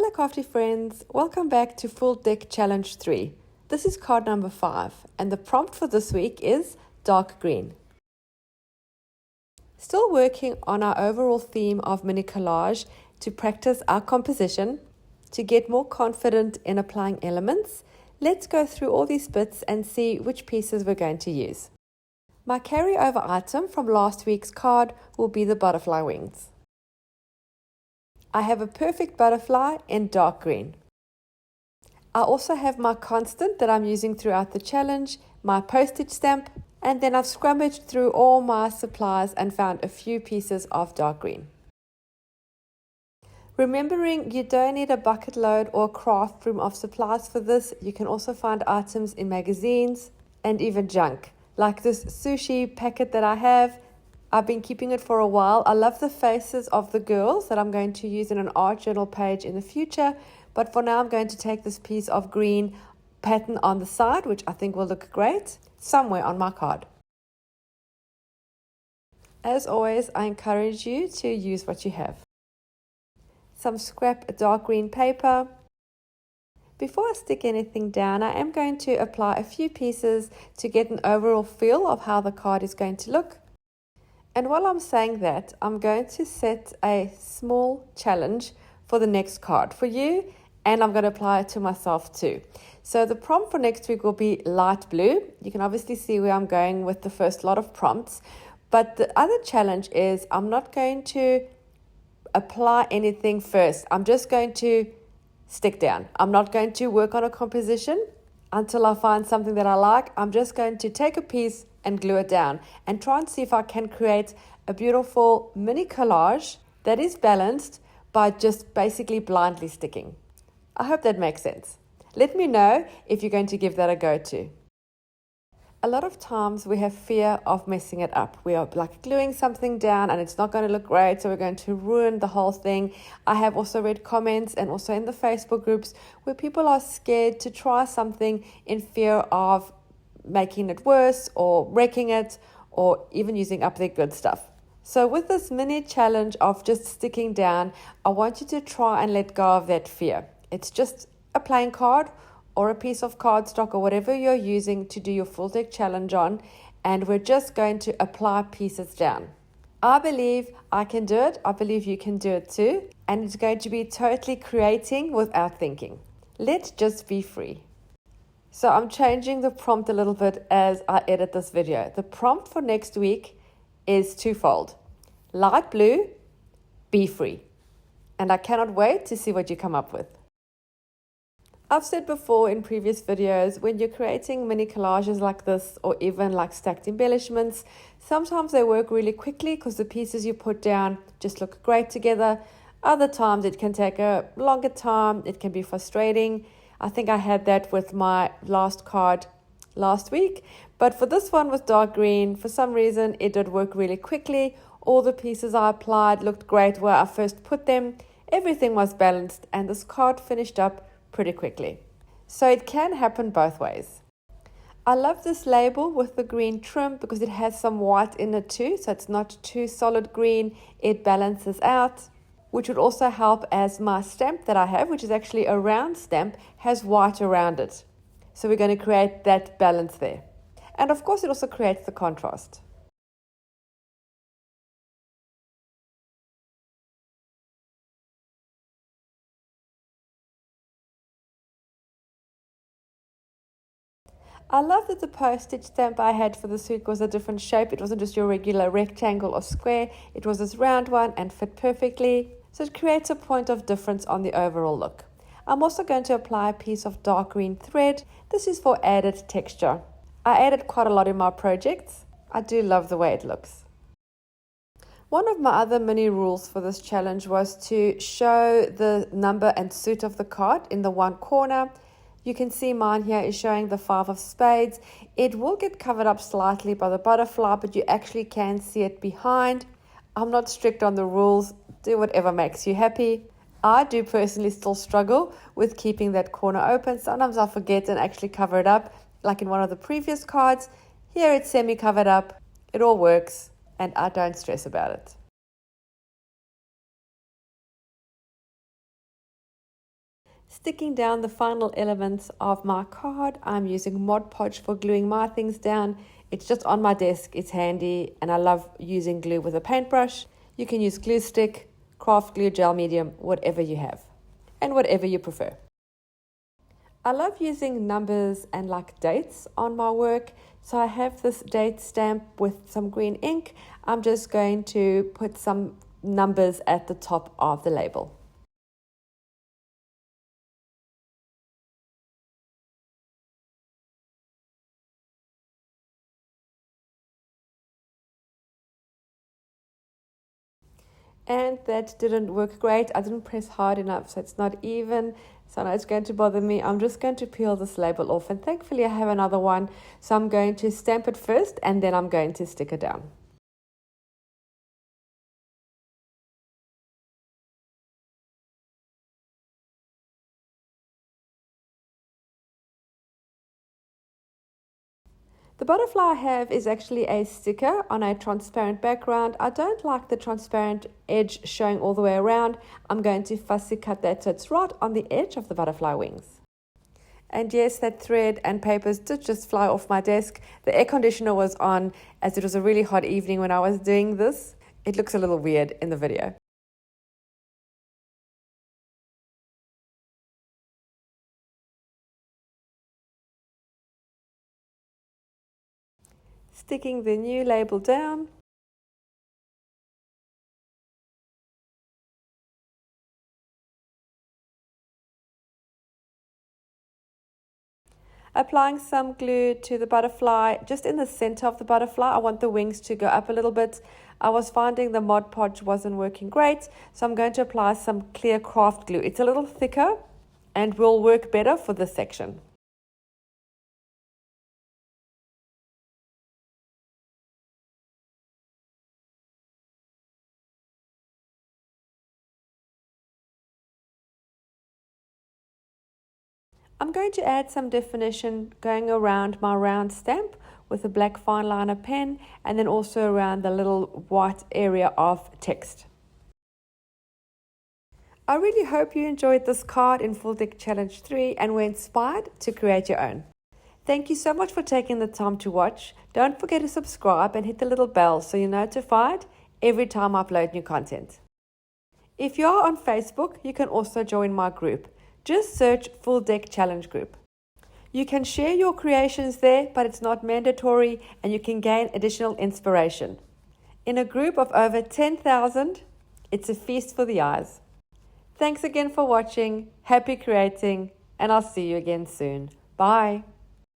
Hello crafty friends, welcome back to Full Deck Challenge 3. This is card number 5 and the prompt for this week is dark green. Still working on our overall theme of mini collage to practice our composition, to get more confident in applying elements. Let's go through all these bits and see which pieces we're going to use. My carryover item from last week's card will be the butterfly wings. I have a perfect butterfly in dark green. I also have my constant that I'm using throughout the challenge, my postage stamp, and then I've scrummaged through all my supplies and found a few pieces of dark green. Remembering you don't need a bucket load or a craft room of supplies for this, you can also find items in magazines and even junk, like this sushi packet that I have. I've been keeping it for a while. I love the faces of the girls that I'm going to use in an art journal page in the future. But for now, I'm going to take this piece of green pattern on the side, which I think will look great, somewhere on my card. As always, I encourage you to use what you have. Some scrap dark green paper. Before I stick anything down, I am going to apply a few pieces to get an overall feel of how the card is going to look. And while I'm saying that, I'm going to set a small challenge for the next card for you, and I'm going to apply it to myself too. So the prompt for next week will be light blue. You can obviously see where I'm going with the first lot of prompts, but the other challenge is I'm not going to apply anything first. I'm just going to stick down. I'm not going to work on a composition until I find something that I like. I'm just going to take a piece and glue it down and try and see if I can create a beautiful mini collage that is balanced by just basically blindly sticking. I hope that makes sense. Let me know if you're going to give that a go too. A lot of times we have fear of messing it up. We are like gluing something down and it's not going to look great, so we're going to ruin the whole thing. I have also read comments and also in the Facebook groups where people are scared to try something in fear of making it worse or wrecking it or even using up their good stuff. So with this mini challenge of just sticking down, I want you to try and let go of that fear. It's just a plain card or a piece of cardstock or whatever you're using to do your full deck challenge on, and we're just going to apply pieces down. I believe I can do it. I believe you can do it too, and it's going to be totally creating without thinking. Let's just be free. So I'm changing the prompt a little bit as I edit this video. The prompt for next week is twofold. Light blue, be free. And I cannot wait to see what you come up with. I've said before in previous videos, when you're creating mini collages like this or even like stacked embellishments, sometimes they work really quickly because the pieces you put down just look great together. Other times it can take a longer time. It can be frustrating. I think I had that with my last card last week. But for this one with dark green, for some reason, it did work really quickly. All the pieces I applied looked great where I first put them. Everything was balanced and this card finished up pretty quickly. So it can happen both ways. I love this label with the green trim because it has some white in it too. So it's not too solid green. It balances out, which would also help as my stamp that I have, which is actually a round stamp, has white around it. So we're going to create that balance there. And of course, it also creates the contrast. I love that the postage stamp I had for this week was a different shape. It wasn't just your regular rectangle or square. It was this round one and fit perfectly. So it creates a point of difference on the overall look. I'm also going to apply a piece of dark green thread. This is for added texture. I added quite a lot in my projects. I do love the way it looks. One of my other mini rules for this challenge was to show the number and suit of the card in the one corner. You can see mine here is showing the 5 of spades. It will get covered up slightly by the butterfly, but you actually can see it behind. I'm not strict on the rules. Do whatever makes you happy. I do personally still struggle with keeping that corner open. Sometimes I forget and actually cover it up, like in one of the previous cards. Here it's semi-covered up. It all works, and I don't stress about it. Sticking down the final elements of my card, I'm using Mod Podge for gluing my things down. It's just on my desk, it's handy, and I love using glue with a paintbrush. You can use glue stick, craft glue, gel medium, whatever you have, and whatever you prefer. I love using numbers and like dates on my work. So I have this date stamp with some green ink. I'm just going to put some numbers at the top of the label. And that didn't work great. I didn't press hard enough, so it's not even. So now it's going to bother me. I'm just going to peel this label off, and thankfully I have another one. So I'm going to stamp it first, and then I'm going to stick it down. The butterfly I have is actually a sticker on a transparent background. I don't like the transparent edge showing all the way around. I'm going to fussy cut that so it's right on the edge of the butterfly wings. And yes, that thread and papers did just fly off my desk. The air conditioner was on as it was a really hot evening when I was doing this. It looks a little weird in the video. Sticking the new label down. Applying some glue to the butterfly, just in the center of the butterfly. I want the wings to go up a little bit. I was finding the Mod Podge wasn't working great, so I'm going to apply some clear craft glue. It's a little thicker and will work better for this section. I'm going to add some definition going around my round stamp with a black fine liner pen, and then also around the little white area of text. I really hope you enjoyed this card in Full Deck Challenge 3 and were inspired to create your own. Thank you so much for taking the time to watch. Don't forget to subscribe and hit the little bell so you're notified every time I upload new content. If you are on Facebook, you can also join my group. Just search Full Deck Challenge Group. You can share your creations there, but it's not mandatory, and you can gain additional inspiration. In a group of over 10,000, it's a feast for the eyes. Thanks again for watching, happy creating, and I'll see you again soon. Bye.